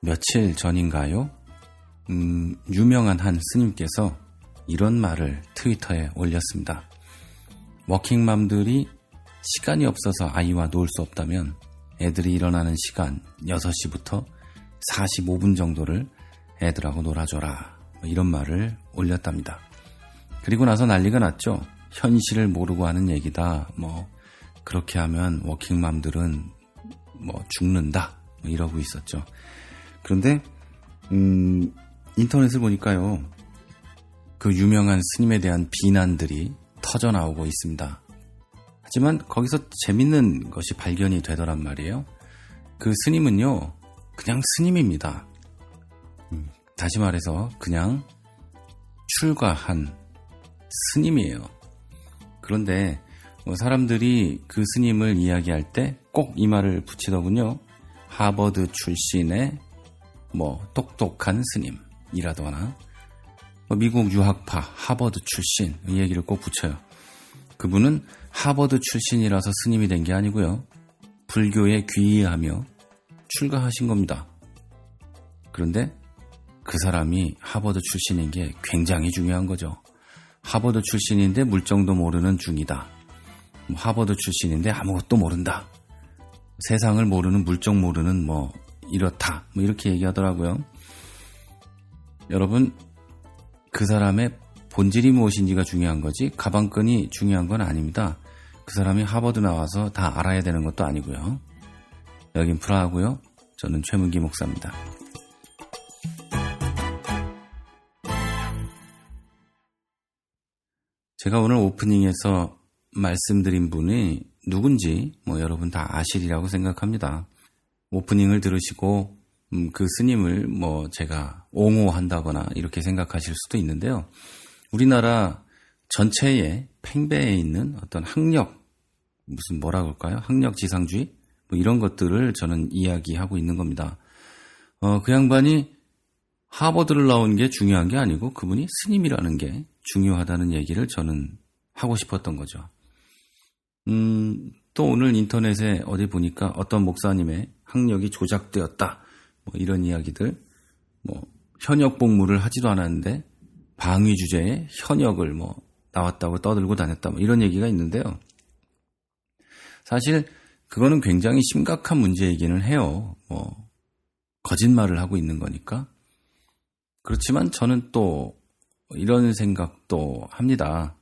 며칠 전인가요? 유명한 한 스님께서 이런 말을 트위터에 올렸습니다. 워킹맘들이 시간이 없어서 아이와 놀 수 없다면 애들이 일어나는 시간 6시부터 45분 정도를 애들하고 놀아줘라. 이런 말을 올렸답니다. 그리고 나서 난리가 났죠. 현실을 모르고 하는 얘기다. 그렇게 하면 워킹맘들은 죽는다. 이러고 있었죠. 그런데 인터넷을 보니까요. 그 유명한 스님에 대한 비난들이 터져나오고 있습니다. 하지만 거기서 재밌는 것이 발견이 되더란 말이에요. 그 스님은요. 그냥 스님입니다. 다시 말해서 그냥 출가한 스님이에요. 그런데 사람들이 그 스님을 이야기할 때 꼭 이 말을 붙이더군요. 하버드 출신의 똑똑한 스님이라거나 미국 유학파 하버드 출신 이 얘기를 꼭 붙여요. 그분은 하버드 출신이라서 스님이 된 게 아니고요. 불교에 귀의하며 출가하신 겁니다. 그런데 그 사람이 하버드 출신인 게 굉장히 중요한 거죠. 하버드 출신인데 물정도 모르는 중이다. 하버드 출신인데 아무것도 모른다. 세상을 모르는 물정 모르는 이렇다. 이렇게 얘기하더라고요. 여러분, 그 사람의 본질이 무엇인지가 중요한 거지 가방끈이 중요한 건 아닙니다. 그 사람이 하버드 나와서 다 알아야 되는 것도 아니고요. 여긴 프라하고요. 저는 최문기 목사입니다. 제가 오늘 오프닝에서 말씀드린 분이 누군지 여러분 다 아시리라고 생각합니다. 오프닝을 들으시고 그 스님을 제가 옹호한다거나 이렇게 생각하실 수도 있는데요. 우리나라 전체에 팽배해 있는 어떤 학력, 학력지상주의? 이런 것들을 저는 이야기하고 있는 겁니다. 그 양반이 하버드를 나온 게 중요한 게 아니고 그분이 스님이라는 게 중요하다는 얘기를 저는 하고 싶었던 거죠. 또 오늘 인터넷에 어디 보니까 어떤 목사님의 학력이 조작되었다. 이런 이야기들, 현역 복무를 하지도 않았는데 방위 주제에 현역을 나왔다고 떠들고 다녔다. 이런 얘기가 있는데요. 사실 그거는 굉장히 심각한 문제이기는 해요. 거짓말을 하고 있는 거니까. 그렇지만 저는 또 이런 생각도 합니다.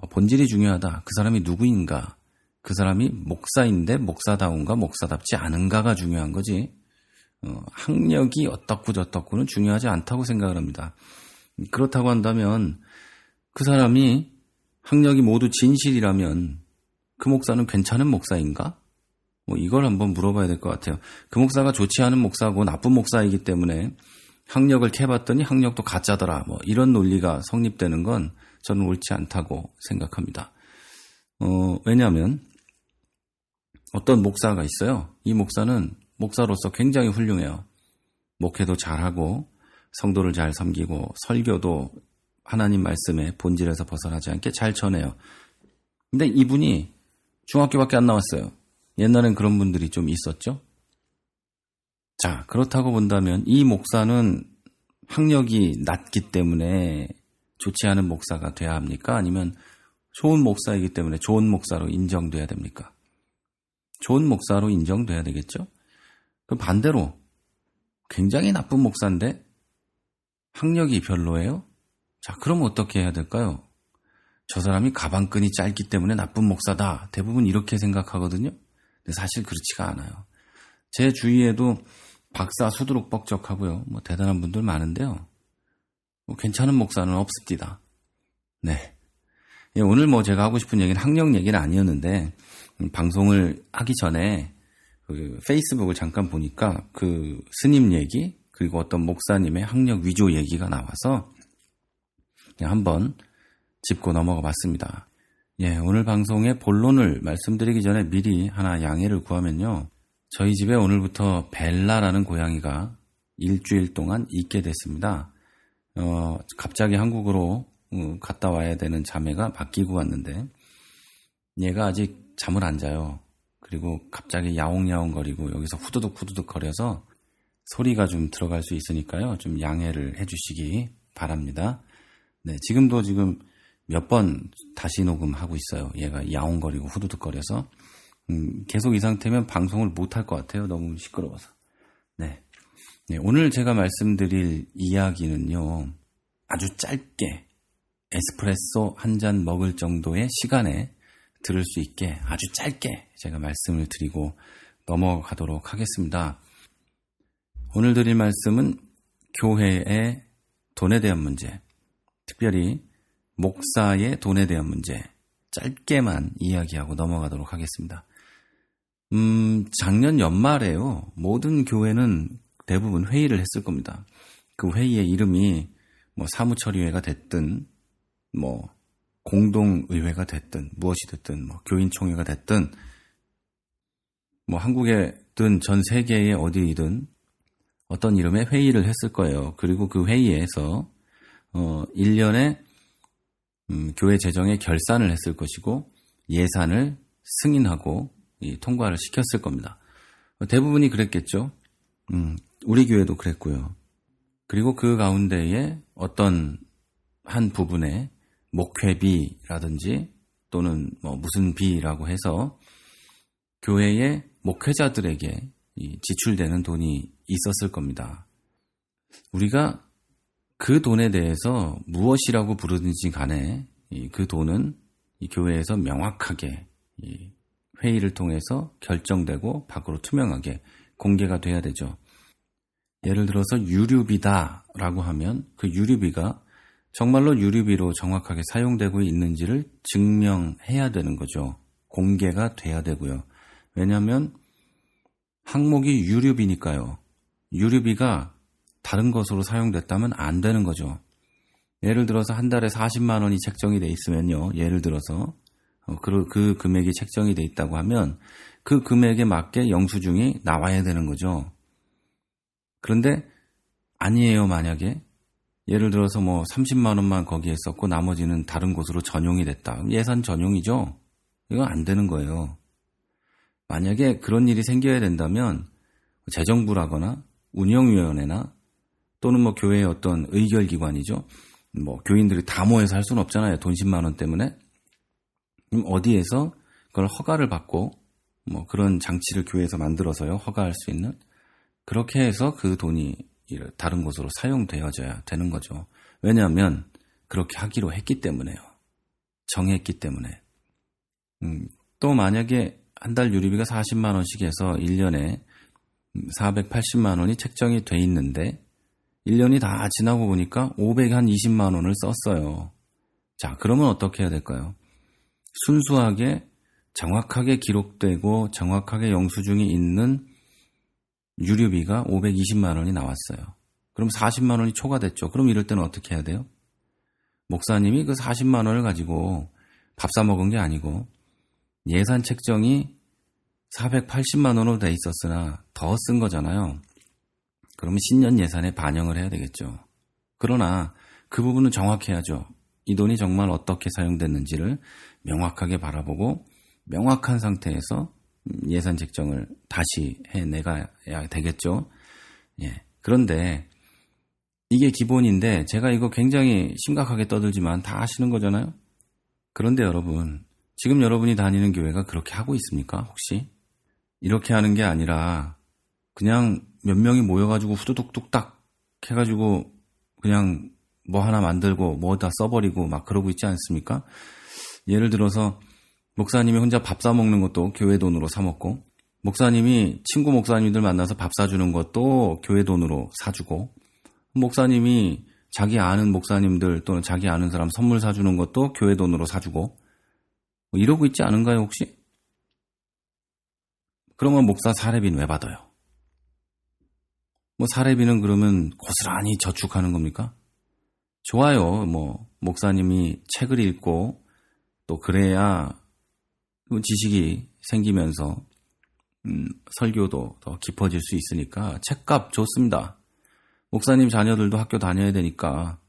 본질이 중요하다. 그 사람이 누구인가? 그 사람이 목사인데 목사다운가 목사답지 않은가가 중요한 거지. 학력이 어떻고 저떻고는 중요하지 않다고 생각을 합니다. 그렇다고 한다면 그 사람이 학력이 모두 진실이라면 그 목사는 괜찮은 목사인가? 이걸 한번 물어봐야 될 것 같아요. 그 목사가 좋지 않은 목사고 나쁜 목사이기 때문에 학력을 캐봤더니 학력도 가짜더라. 이런 논리가 성립되는 건 저는 옳지 않다고 생각합니다. 왜냐하면 어떤 목사가 있어요. 이 목사는 목사로서 굉장히 훌륭해요. 목회도 잘하고 성도를 잘 섬기고 설교도 하나님 말씀의 본질에서 벗어나지 않게 잘 전해요. 근데 이분이 중학교밖에 안 나왔어요. 옛날엔 그런 분들이 좀 있었죠. 자, 그렇다고 본다면 이 목사는 학력이 낮기 때문에 좋지 않은 목사가 돼야 합니까? 아니면 좋은 목사이기 때문에 좋은 목사로 인정돼야 됩니까? 좋은 목사로 인정돼야 되겠죠? 그 반대로 굉장히 나쁜 목사인데 학력이 별로예요? 자, 그럼 어떻게 해야 될까요? 저 사람이 가방끈이 짧기 때문에 나쁜 목사다. 대부분 이렇게 생각하거든요. 근데 사실 그렇지가 않아요. 제 주위에도 박사 수두룩 뻑적하고요. 대단한 분들 많은데요. 괜찮은 목사는 없습니다. 네. 오늘 제가 하고 싶은 얘기는 학력 얘기는 아니었는데 방송을 하기 전에 그 페이스북을 잠깐 보니까 그 스님 얘기 그리고 어떤 목사님의 학력 위조 얘기가 나와서 그냥 한번 짚고 넘어가 봤습니다. 오늘 방송의 본론을 말씀드리기 전에 미리 하나 양해를 구하면요. 저희 집에 오늘부터 벨라라는 고양이가 일주일 동안 있게 됐습니다. 갑자기 한국으로 갔다 와야 되는 자매가 맡기고 왔는데 얘가 아직 잠을 안 자요. 그리고 갑자기 야옹야옹 거리고 여기서 후두둑 후두둑 거려서 소리가 좀 들어갈 수 있으니까요. 좀 양해를 해주시기 바랍니다. 네, 지금도 지금 몇 번 다시 녹음하고 있어요. 얘가 야옹거리고 후두둑거려서. 계속 이 상태면 방송을 못할 것 같아요. 너무 시끄러워서. 네. 네, 오늘 제가 말씀드릴 이야기는요. 아주 짧게 에스프레소 한 잔 먹을 정도의 시간에 들을 수 있게 아주 짧게 제가 말씀을 드리고 넘어가도록 하겠습니다. 오늘 드릴 말씀은 교회의 돈에 대한 문제, 특별히 목사의 돈에 대한 문제, 짧게만 이야기하고 넘어가도록 하겠습니다. 작년 연말에요. 모든 교회는 대부분 회의를 했을 겁니다. 그 회의의 이름이 사무처리회가 됐든, 공동의회가 됐든, 무엇이 됐든, 교인총회가 됐든, 한국에든 전 세계의 어디이든 어떤 이름의 회의를 했을 거예요. 그리고 그 회의에서 1년에 교회 재정의 결산을 했을 것이고 예산을 승인하고 통과를 시켰을 겁니다. 대부분이 그랬겠죠. 우리 교회도 그랬고요. 그리고 그 가운데에 어떤 한 부분에 목회비라든지 또는 무슨 비라고 해서 교회의 목회자들에게 지출되는 돈이 있었을 겁니다. 우리가 그 돈에 대해서 무엇이라고 부르든지 간에 그 돈은 이 교회에서 명확하게 회의를 통해서 결정되고 밖으로 투명하게 공개가 돼야 되죠. 예를 들어서 유류비다라고 하면 그 유류비가 정말로 유류비로 정확하게 사용되고 있는지를 증명해야 되는 거죠. 공개가 돼야 되고요. 왜냐하면 항목이 유류비니까요. 유류비가 다른 것으로 사용됐다면 안 되는 거죠. 예를 들어서 한 달에 40만 원이 책정이 돼 있으면요. 예를 들어서 그 금액이 책정이 돼 있다고 하면 그 금액에 맞게 영수증이 나와야 되는 거죠. 그런데 아니에요. 만약에 예를 들어서 30만 원만 거기에 썼고 나머지는 다른 곳으로 전용이 됐다. 예산 전용이죠. 이건 안 되는 거예요. 만약에 그런 일이 생겨야 된다면 재정부라거나 운영위원회나 또는 교회의 어떤 의결기관이죠. 교인들이 다 모여서 할 수는 없잖아요. 돈 10만 원 때문에. 그럼 어디에서 그걸 허가를 받고 그런 장치를 교회에서 만들어서요. 허가할 수 있는. 그렇게 해서 그 돈이 다른 곳으로 사용되어져야 되는 거죠. 왜냐하면 그렇게 하기로 했기 때문에요. 정했기 때문에. 또 만약에 한 달 유류비가 40만 원씩 해서 1년에 480만 원이 책정이 돼 있는데 1년이 다 지나고 보니까 520만 원을 썼어요. 자, 그러면 어떻게 해야 될까요? 순수하게 정확하게 기록되고 정확하게 영수증이 있는 유류비가 520만 원이 나왔어요. 그럼 40만 원이 초과됐죠. 그럼 이럴 때는 어떻게 해야 돼요? 목사님이 그 40만 원을 가지고 밥 사 먹은 게 아니고 예산 책정이 480만 원으로 돼 있었으나 더 쓴 거잖아요. 그러면 신년 예산에 반영을 해야 되겠죠. 그러나 그 부분은 정확해야죠. 이 돈이 정말 어떻게 사용됐는지를 명확하게 바라보고 명확한 상태에서 예산 책정을 다시 해내가야 되겠죠. 예. 그런데 이게 기본인데 제가 이거 굉장히 심각하게 떠들지만 다 아시는 거잖아요. 그런데 여러분, 지금 여러분이 다니는 교회가 그렇게 하고 있습니까? 혹시? 이렇게 하는 게 아니라 그냥 몇 명이 모여가지고 후두둑 뚝딱 해가지고 그냥 하나 만들고 다 써버리고 막 그러고 있지 않습니까? 예를 들어서 목사님이 혼자 밥 사 먹는 것도 교회 돈으로 사 먹고, 목사님이 친구 목사님들 만나서 밥 사주는 것도 교회 돈으로 사주고, 목사님이 자기 아는 목사님들 또는 자기 아는 사람 선물 사주는 것도 교회 돈으로 사주고, 이러고 있지 않은가요, 혹시? 그러면 목사 사례비는 왜 받아요? 사례비는 그러면 고스란히 저축하는 겁니까? 좋아요. 목사님이 책을 읽고 또 그래야 지식이 생기면서 설교도 더 깊어질 수 있으니까 책값 좋습니다. 목사님 자녀들도 학교 다녀야 되니까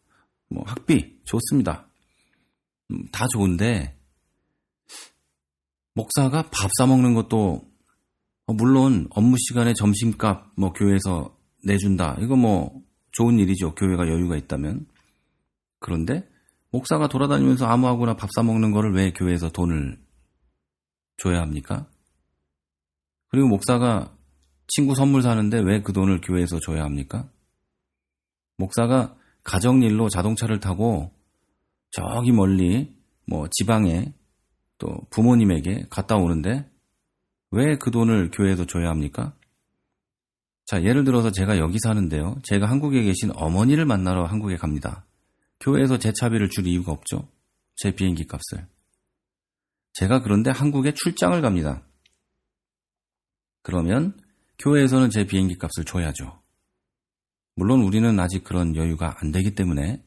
학비 좋습니다. 다 좋은데 목사가 밥 사 먹는 것도 물론 업무 시간에 점심값 교회에서 내준다. 이거 뭐 좋은 일이죠. 교회가 여유가 있다면. 그런데 목사가 돌아다니면서 아무하고나 밥 사 먹는 거를 왜 교회에서 돈을 줘야 합니까? 그리고 목사가 친구 선물 사는데 왜 그 돈을 교회에서 줘야 합니까? 목사가 가정일로 자동차를 타고 저기 멀리 뭐 지방에 또 부모님에게 갔다 오는데 왜 그 돈을 교회에서 줘야 합니까? 자, 예를 들어서 제가 여기 사는데요. 제가 한국에 계신 어머니를 만나러 한국에 갑니다. 교회에서 제 차비를 줄 이유가 없죠. 제 비행기 값을. 제가 그런데 한국에 출장을 갑니다. 그러면 교회에서는 제 비행기 값을 줘야죠. 물론 우리는 아직 그런 여유가 안 되기 때문에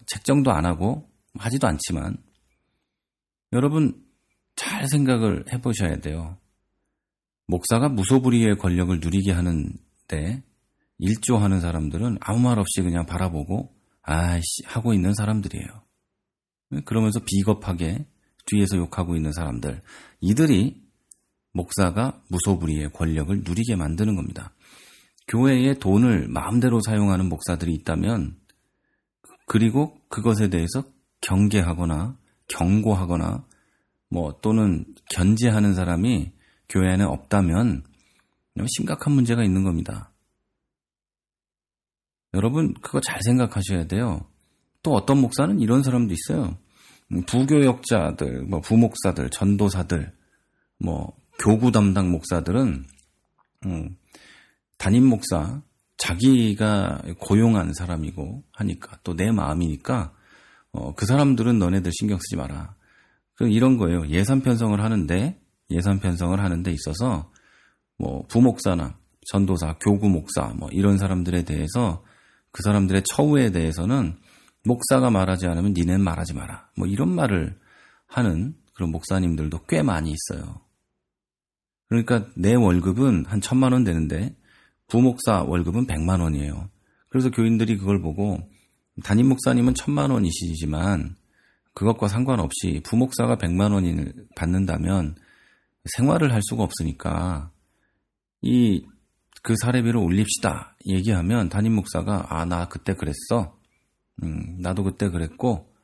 책정도 안 하고 하지도 않지만 여러분 잘 생각을 해보셔야 돼요. 목사가 무소불위의 권력을 누리게 하는데 일조하는 사람들은 아무 말 없이 그냥 바라보고 아이씨 하고 있는 사람들이에요. 그러면서 비겁하게 뒤에서 욕하고 있는 사람들, 이들이 목사가 무소불위의 권력을 누리게 만드는 겁니다. 교회에 돈을 마음대로 사용하는 목사들이 있다면, 그리고 그것에 대해서 경계하거나 경고하거나 또는 견제하는 사람이 교회 안에 없다면 심각한 문제가 있는 겁니다. 여러분 그거 잘 생각하셔야 돼요. 또 어떤 목사는 이런 사람도 있어요. 부교역자들, 부목사들, 전도사들, 교구 담당 목사들은 담임 목사 자기가 고용한 사람이고 하니까 또 내 마음이니까 그 사람들은 너네들 신경 쓰지 마라. 이런 거예요. 예산 편성을 하는데 있어서 부목사나 전도사, 교구 목사 이런 사람들에 대해서 그 사람들의 처우에 대해서는 목사가 말하지 않으면 니네는 말하지 마라. 이런 말을 하는 그런 목사님들도 꽤 많이 있어요. 그러니까 내 월급은 한 1,000만 원 되는데 부목사 월급은 100만 원이에요. 그래서 교인들이 그걸 보고 담임 목사님은 1,000만 원이시지만 그것과 상관없이 부목사가 100만 원을 받는다면 생활을 할 수가 없으니까 그 사례비를 올립시다 얘기하면 담임 목사가 나 그때 그랬어. 나도 그때 그랬고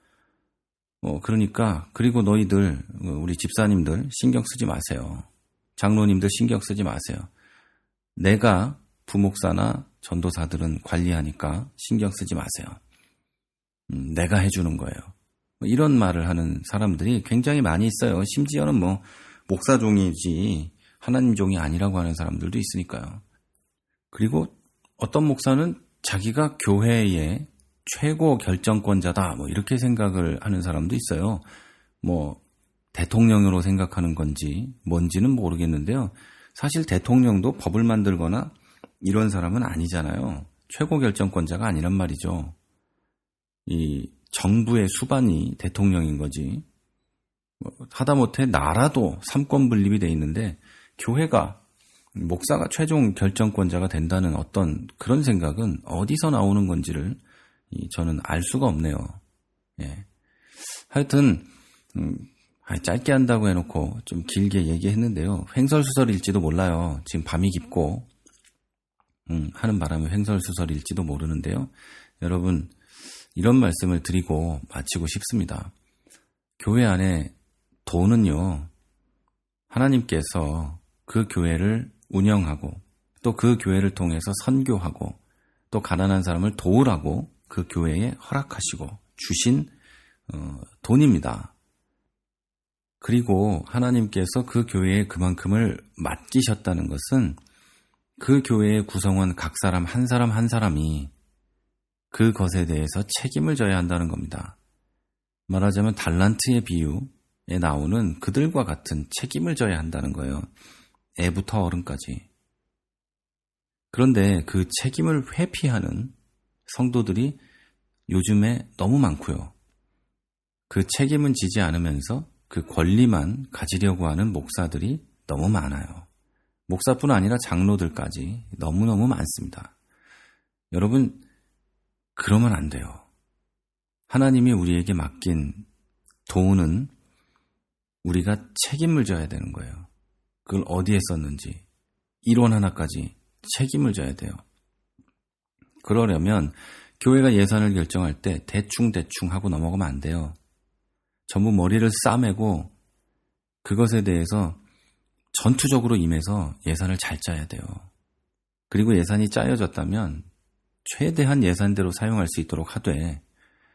그러니까 그리고 너희들 우리 집사님들 신경 쓰지 마세요. 장로님들 신경 쓰지 마세요. 내가 부목사나 전도사들은 관리하니까 신경 쓰지 마세요. 내가 해주는 거예요. 이런 말을 하는 사람들이 굉장히 많이 있어요. 심지어는 목사 종이지 하나님 종이 아니라고 하는 사람들도 있으니까요. 그리고 어떤 목사는 자기가 교회의 최고 결정권자다 이렇게 생각을 하는 사람도 있어요. 대통령으로 생각하는 건지 뭔지는 모르겠는데요. 사실 대통령도 법을 만들거나 이런 사람은 아니잖아요. 최고 결정권자가 아니란 말이죠. 이 정부의 수반이 대통령인 거지. 하다못해 나라도 삼권 분립이 돼 있는데 교회가 목사가 최종 결정권자가 된다는 어떤 그런 생각은 어디서 나오는 건지를 저는 알 수가 없네요. 예. 하여튼 짧게 한다고 해놓고 좀 길게 얘기했는데요. 횡설수설일지도 몰라요. 지금 밤이 깊고 하는 바람에 횡설수설일지도 모르는데요. 여러분 이런 말씀을 드리고 마치고 싶습니다. 교회 안에 돈은요. 하나님께서 그 교회를 운영하고 또 그 교회를 통해서 선교하고 또 가난한 사람을 도우라고 그 교회에 허락하시고 주신 돈입니다. 그리고 하나님께서 그 교회에 그만큼을 맡기셨다는 것은 그 교회의 구성원 각 사람 한 사람이 그것에 대해서 책임을 져야 한다는 겁니다. 말하자면 달란트의 비유에 나오는 그들과 같은 책임을 져야 한다는 거예요. 애부터 어른까지. 그런데 그 책임을 회피하는 성도들이 요즘에 너무 많고요. 그 책임은 지지 않으면서 그 권리만 가지려고 하는 목사들이 너무 많아요. 목사뿐 아니라 장로들까지 너무너무 많습니다. 여러분, 그러면 안 돼요. 하나님이 우리에게 맡긴 돈은 우리가 책임을 져야 되는 거예요. 그걸 어디에 썼는지 1원 하나까지 책임을 져야 돼요. 그러려면 교회가 예산을 결정할 때 대충 하고 넘어가면 안 돼요. 전부 머리를 싸매고 그것에 대해서 전투적으로 임해서 예산을 잘 짜야 돼요. 그리고 예산이 짜여졌다면 최대한 예산대로 사용할 수 있도록 하되,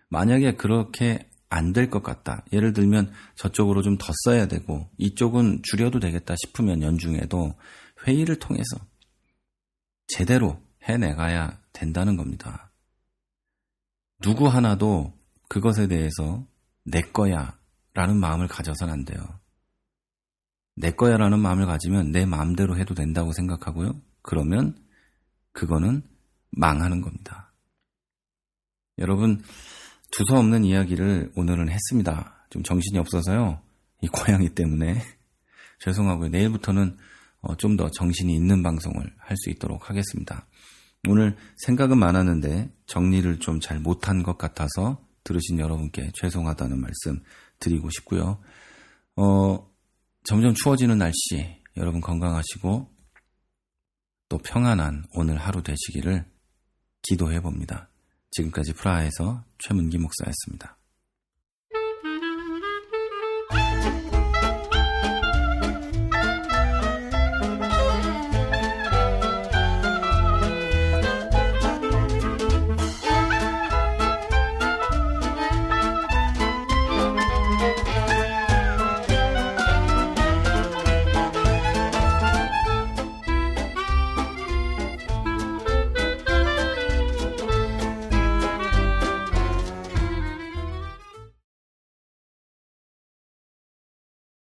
만약에 그렇게 안 될 것 같다. 예를 들면 저쪽으로 좀 더 써야 되고 이쪽은 줄여도 되겠다 싶으면 연중에도 회의를 통해서 제대로 해내가야 된다는 겁니다. 누구 하나도 그것에 대해서 내 거야 라는 마음을 가져서는 안 돼요. 내 거야 라는 마음을 가지면 내 마음대로 해도 된다고 생각하고요. 그러면 그거는 망하는 겁니다. 여러분, 두서없는 이야기를 오늘은 했습니다. 좀 정신이 없어서요. 이 고양이 때문에 죄송하고요. 내일부터는 좀 더 정신이 있는 방송을 할 수 있도록 하겠습니다. 오늘 생각은 많았는데 정리를 좀 잘 못한 것 같아서 들으신 여러분께 죄송하다는 말씀 드리고 싶고요. 점점 추워지는 날씨, 여러분 건강하시고 또 평안한 오늘 하루 되시기를 기도해 봅니다. 지금까지 프라하에서 최문기 목사였습니다.